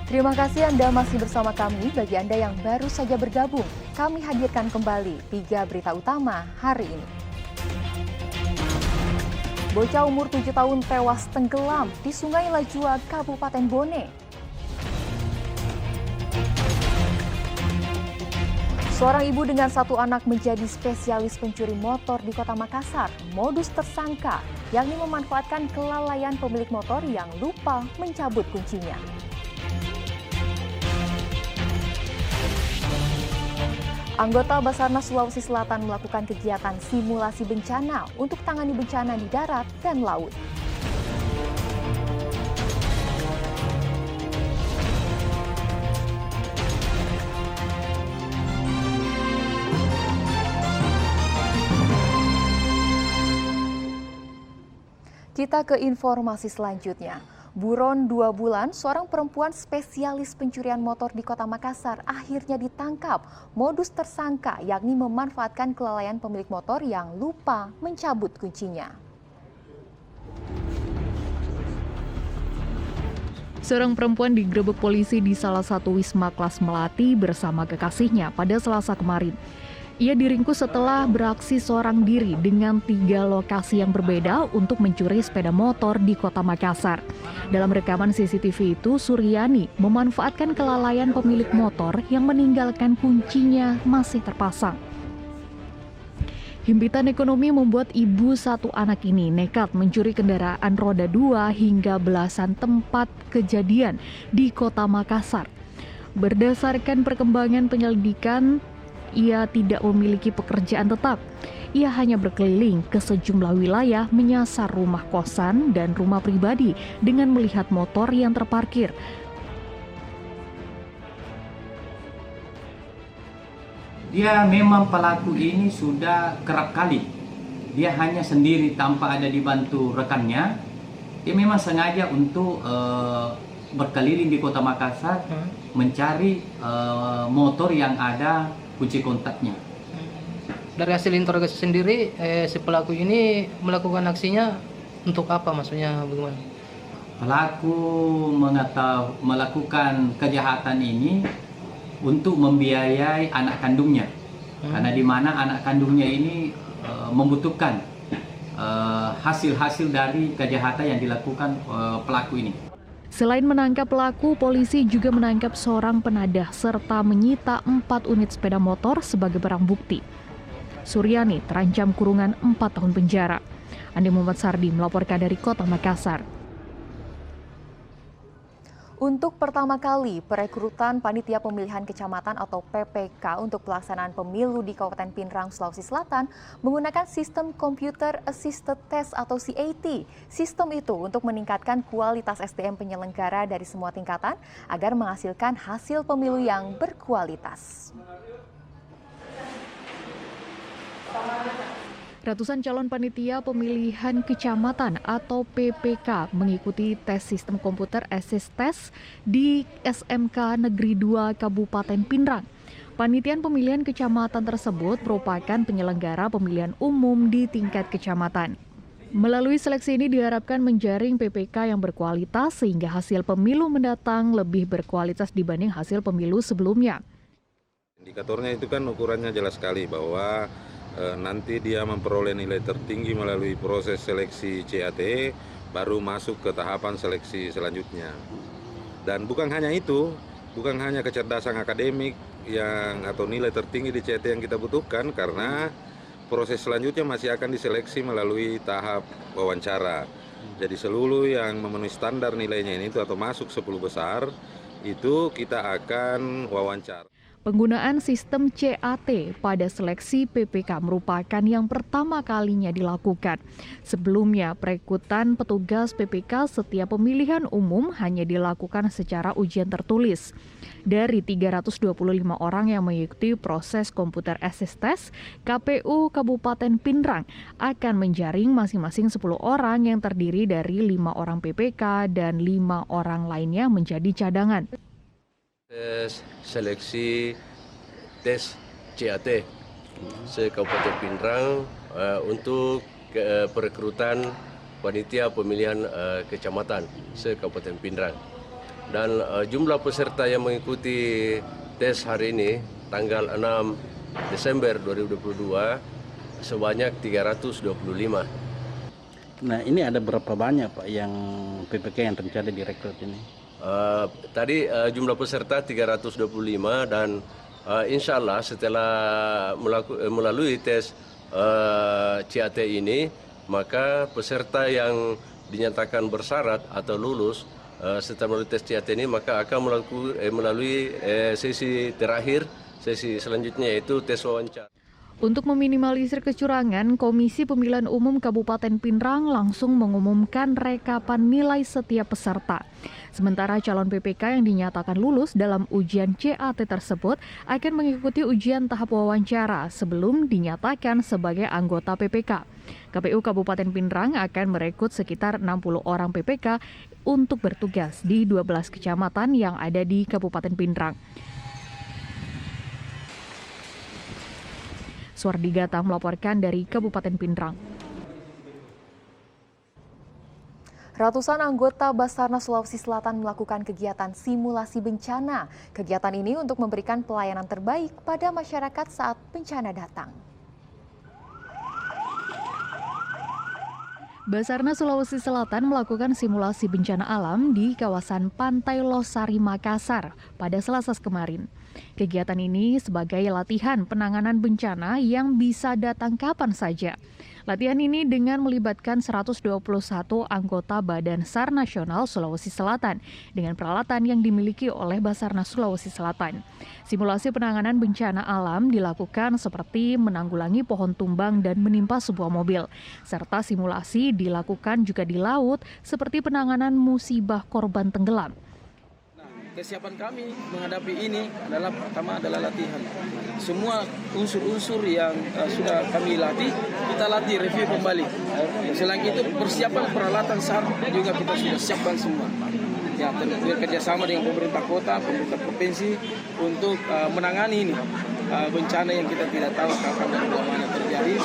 Terima kasih Anda masih bersama kami. Bagi Anda yang baru saja bergabung, kami hadirkan kembali 3 berita utama hari ini. Bocah umur 7 tahun tewas tenggelam di Sungai Lajua, Kabupaten Bone. Seorang ibu dengan 1 anak menjadi spesialis pencuri motor di Kota Makassar. Modus tersangka, yakni memanfaatkan kelalaian pemilik motor yang lupa mencabut kuncinya. Anggota Basarnas Sulawesi Selatan melakukan kegiatan simulasi bencana untuk tangani bencana di darat dan laut. Kita ke informasi selanjutnya. Buron 2 bulan, seorang perempuan spesialis pencurian motor di Kota Makassar akhirnya ditangkap. Modus tersangka yakni memanfaatkan kelalaian pemilik motor yang lupa mencabut kuncinya. Seorang perempuan digerebek polisi di salah satu wisma kelas Melati bersama kekasihnya pada Selasa kemarin. Ia diringkus setelah beraksi seorang diri dengan 3 lokasi yang berbeda untuk mencuri sepeda motor di Kota Makassar. Dalam rekaman CCTV itu, Suryani memanfaatkan kelalaian pemilik motor yang meninggalkan kuncinya masih terpasang. Himpitan ekonomi membuat ibu 1 anak ini nekat mencuri kendaraan roda 2 hingga belasan tempat kejadian di Kota Makassar. Berdasarkan perkembangan penyelidikan, ia tidak memiliki pekerjaan tetap. Ia hanya berkeliling ke sejumlah wilayah menyasar rumah kosan dan rumah pribadi dengan melihat motor yang terparkir. Dia memang pelaku ini sudah kerap kali. Dia hanya sendiri tanpa ada dibantu rekannya. Dia memang sengaja untuk berkeliling di Kota Makassar mencari motor yang ada kunci kontaknya. Dari hasil interogasi sendiri, si pelaku ini melakukan aksinya untuk apa? Maksudnya bagaimana? Pelaku melakukan kejahatan ini untuk membiayai anak kandungnya. Karena di mana anak kandungnya ini membutuhkan hasil-hasil dari kejahatan yang dilakukan pelaku ini. Selain menangkap pelaku, polisi juga menangkap seorang penadah serta menyita 4 unit sepeda motor sebagai barang bukti. Suryani terancam kurungan 4 tahun penjara. Andi Muhammad Sardi melaporkan dari Kota Makassar. Untuk pertama kali, perekrutan Panitia Pemilihan Kecamatan atau PPK untuk pelaksanaan pemilu di Kabupaten Pinrang, Sulawesi Selatan menggunakan sistem Computer Assisted Test atau CAT. Sistem itu untuk meningkatkan kualitas SDM penyelenggara dari semua tingkatan agar menghasilkan hasil pemilu yang berkualitas. Ratusan calon panitia pemilihan kecamatan atau PPK mengikuti tes sistem komputer assist test di SMK Negeri 2 Kabupaten Pinrang. Panitian pemilihan kecamatan tersebut merupakan penyelenggara pemilihan umum di tingkat kecamatan. Melalui seleksi ini diharapkan menjaring PPK yang berkualitas sehingga hasil pemilu mendatang lebih berkualitas dibanding hasil pemilu sebelumnya. Indikatornya itu kan ukurannya jelas sekali bahwa nanti dia memperoleh nilai tertinggi melalui proses seleksi CAT, baru masuk ke tahapan seleksi selanjutnya. Dan bukan hanya itu, bukan hanya kecerdasan akademik atau nilai tertinggi di CAT yang kita butuhkan, karena proses selanjutnya masih akan diseleksi melalui tahap wawancara. Jadi seluruh yang memenuhi standar nilainya ini atau masuk 10 besar, itu kita akan wawancara. Penggunaan sistem CAT pada seleksi PPK merupakan yang pertama kalinya dilakukan. Sebelumnya, perekrutan petugas PPK setiap pemilihan umum hanya dilakukan secara ujian tertulis. Dari 325 orang yang mengikuti proses komputer assist test, KPU Kabupaten Pinrang akan menjaring masing-masing 10 orang yang terdiri dari 5 orang PPK dan 5 orang lainnya menjadi cadangan. Seleksi tes CAT se-Kabupaten Pinrang untuk perekrutan panitia pemilihan kecamatan se-Kabupaten Pinrang. dan jumlah peserta yang mengikuti tes hari ini tanggal 6 Desember 2022 sebanyak 325. Nah, ini ada berapa banyak Pak yang PPK yang rencana direkrut ini? Tadi jumlah peserta 325 dan insya Allah setelah melalui tes CAT ini, maka peserta yang dinyatakan bersyarat atau lulus setelah melalui tes CAT ini, maka akan melalui sesi terakhir, sesi selanjutnya yaitu tes wawancara. Untuk meminimalisir kecurangan, Komisi Pemilihan Umum Kabupaten Pinrang langsung mengumumkan rekapan nilai setiap peserta. Sementara calon PPK yang dinyatakan lulus dalam ujian CAT tersebut akan mengikuti ujian tahap wawancara sebelum dinyatakan sebagai anggota PPK. KPU Kabupaten Pinrang akan merekrut sekitar 60 orang PPK untuk bertugas di 12 kecamatan yang ada di Kabupaten Pinrang. Suardi Gatang melaporkan dari Kabupaten Pinrang. Ratusan anggota Basarnas Sulawesi Selatan melakukan kegiatan simulasi bencana. Kegiatan ini untuk memberikan pelayanan terbaik pada masyarakat saat bencana datang. Basarnas Sulawesi Selatan melakukan simulasi bencana alam di kawasan Pantai Losari, Makassar pada Selasa kemarin. Kegiatan ini sebagai latihan penanganan bencana yang bisa datang kapan saja. Latihan ini dengan melibatkan 121 anggota Badan SAR Nasional Sulawesi Selatan dengan peralatan yang dimiliki oleh Basarnas Sulawesi Selatan. Simulasi penanganan bencana alam dilakukan seperti menanggulangi pohon tumbang dan menimpa sebuah mobil, serta simulasi dilakukan juga di laut seperti penanganan musibah korban tenggelam. Kesiapan kami menghadapi ini adalah pertama adalah latihan. Semua unsur-unsur yang sudah kami latih, kita latih review kembali. Selain itu persiapan peralatan SAR juga kita sudah siapkan semua. Ya, bekerjasama dengan pemerintah kota, pemerintah provinsi untuk menangani ini bencana yang kita tidak tahu kapan dan bagaimana terjadi.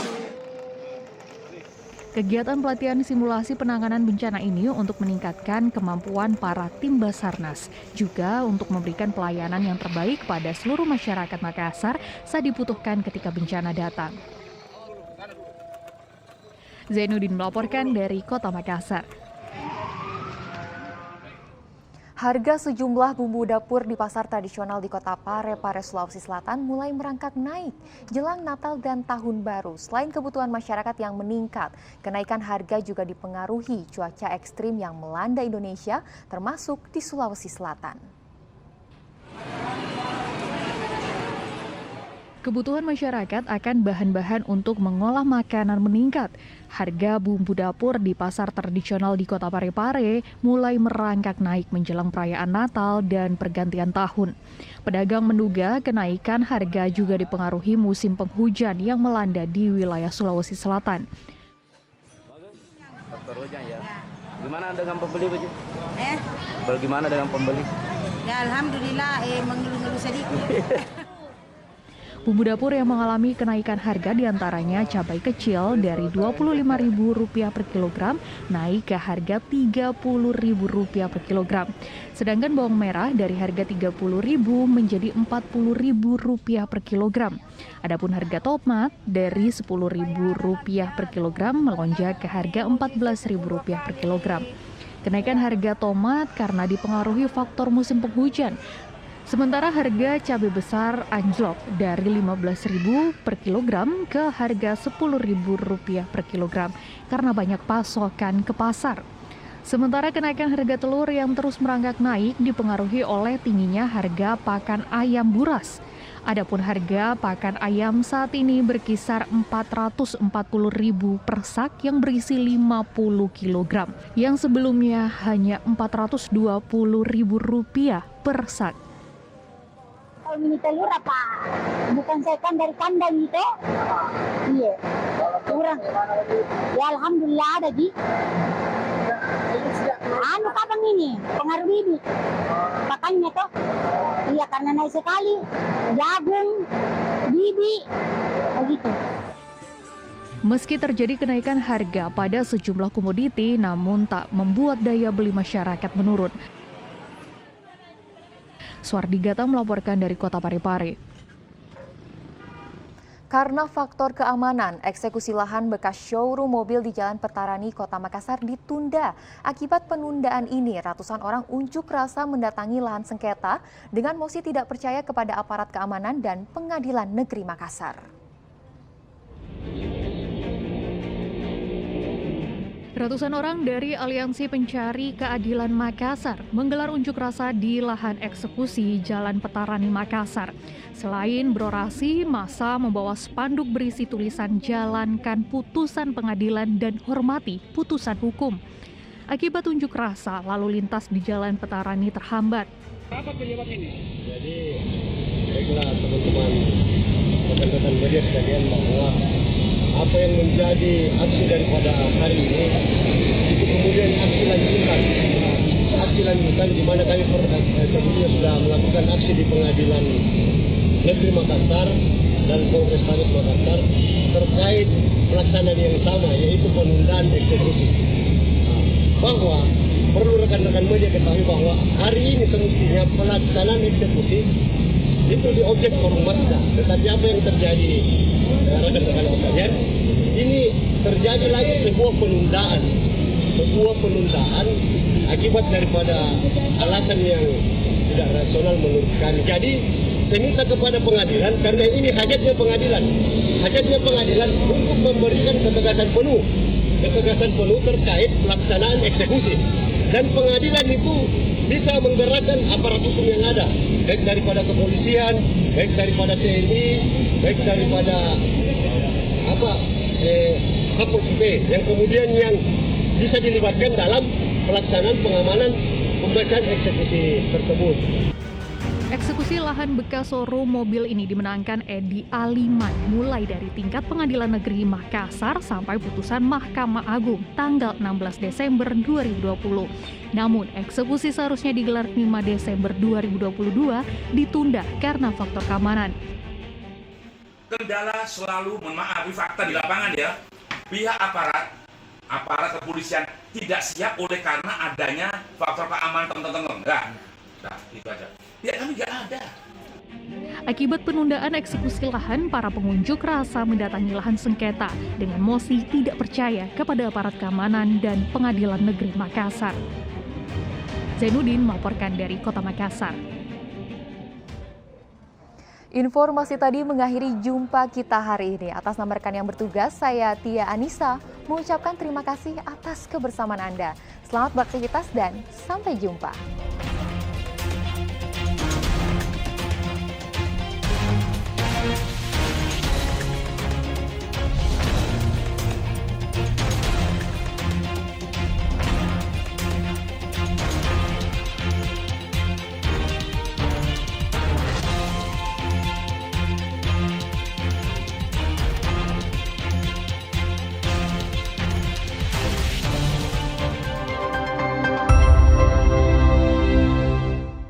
Kegiatan pelatihan simulasi penanganan bencana ini untuk meningkatkan kemampuan para tim Basarnas, juga untuk memberikan pelayanan yang terbaik pada seluruh masyarakat Makassar saat dibutuhkan ketika bencana datang. Zainuddin melaporkan dari Kota Makassar. Harga sejumlah bumbu dapur di pasar tradisional di Kota Parepare, Sulawesi Selatan mulai merangkak naik jelang Natal dan Tahun Baru. Selain kebutuhan masyarakat yang meningkat, kenaikan harga juga dipengaruhi cuaca ekstrim yang melanda Indonesia, termasuk di Sulawesi Selatan. Kebutuhan masyarakat akan bahan-bahan untuk mengolah makanan meningkat. Harga bumbu dapur di pasar tradisional di Kota Parepare mulai merangkak naik menjelang perayaan Natal dan pergantian tahun. Pedagang menduga kenaikan harga juga dipengaruhi musim penghujan yang melanda di wilayah Sulawesi Selatan. Gimana dengan pembeli, Bu? Bagaimana dengan pembeli? Ya alhamdulillah mengeluh-ngeluh sedikit. Bumbu dapur yang mengalami kenaikan harga diantaranya cabai kecil dari Rp25.000 per kilogram naik ke harga Rp30.000 per kilogram. Sedangkan bawang merah dari harga Rp30.000 menjadi Rp40.000 per kilogram. Adapun harga tomat dari Rp10.000 per kilogram melonjak ke harga Rp14.000 per kilogram. Kenaikan harga tomat karena dipengaruhi faktor musim penghujan. Sementara harga cabai besar anjlok dari Rp15.000 per kilogram ke harga Rp10.000 per kilogram karena banyak pasokan ke pasar. Sementara kenaikan harga telur yang terus merangkak naik dipengaruhi oleh tingginya harga pakan ayam buras. Adapun harga pakan ayam saat ini berkisar Rp440.000 per sak yang berisi 50 kg, yang sebelumnya hanya Rp420.000 per sak. Ini telur apa? Bukan saya kan dari kandang itu. Iya. Kurang. Ya alhamdulillah ada Ji. Anu kapan ini? Pengaruh ini. Makanya toh. Iya karena naik sekali. Jagung, bibi, begitu. Meski terjadi kenaikan harga pada sejumlah komoditi, namun tak membuat daya beli masyarakat menurun. Suardi Gata melaporkan dari Kota Parepare. Karena faktor keamanan, eksekusi lahan bekas showroom mobil di Jalan Petarani, Kota Makassar ditunda. Akibat penundaan ini, ratusan orang unjuk rasa mendatangi lahan sengketa dengan mosi tidak percaya kepada aparat keamanan dan Pengadilan Negeri Makassar. Ratusan orang dari Aliansi Pencari Keadilan Makassar menggelar unjuk rasa di lahan eksekusi Jalan Petarani Makassar. Selain berorasi, massa membawa spanduk berisi tulisan "Jalankan putusan pengadilan dan hormati putusan hukum". Akibat unjuk rasa, lalu lintas di Jalan Petarani terhambat. Apa penyebab ini? Jadi, baiklah teman-teman rekan-rekan media sekalian, bahwa apa yang menjadi aksi daripada hari ini itu kemudian aksi lanjutan di mana kami sebelumnya sudah melakukan aksi di Pengadilan Negeri Makassar dan Polrestabes Makassar terkait pelaksanaan yang sama, yaitu penundaan eksekusi. Bahwa perlu rekan-rekan media ketahui bahwa hari ini semestinya pelaksanaan eksekusi itu di objek hormatnya, tetapi apa yang terjadi rekan-rekan sekalian, ini terjadi lagi sebuah penundaan akibat daripada alasan yang tidak rasional menurut kami. Jadi saya minta kepada pengadilan, karena ini hajatnya pengadilan untuk memberikan ketegasan penuh terkait pelaksanaan eksekusi, dan pengadilan itu bisa menggerakkan aparat hukum yang ada, baik daripada kepolisian, baik daripada TNI, baik daripada Satpol PP, yang kemudian yang bisa dilibatkan dalam pelaksanaan pengamanan pembacaan eksekusi tersebut. Eksekusi lahan bekas showroom mobil ini dimenangkan Edi Aliman mulai dari tingkat Pengadilan Negeri Makassar sampai putusan Mahkamah Agung tanggal 16 Desember 2020. Namun, eksekusi seharusnya digelar 5 Desember 2022 ditunda karena faktor keamanan. Kendala selalu, mohon maaf, fakta di lapangan ya, pihak aparat kepolisian tidak siap oleh karena adanya faktor keamanan teman-teman. Nah, itu aja. Ya, kami nggak ada. Akibat penundaan eksekusi lahan, para pengunjuk rasa mendatangi lahan sengketa dengan mosi tidak percaya kepada aparat keamanan dan Pengadilan Negeri Makassar. Zainuddin melaporkan dari Kota Makassar. Informasi tadi mengakhiri jumpa kita hari ini. Atas nama rekan yang bertugas, saya Tia Anissa mengucapkan terima kasih atas kebersamaan Anda. Selamat beraktivitas dan sampai jumpa.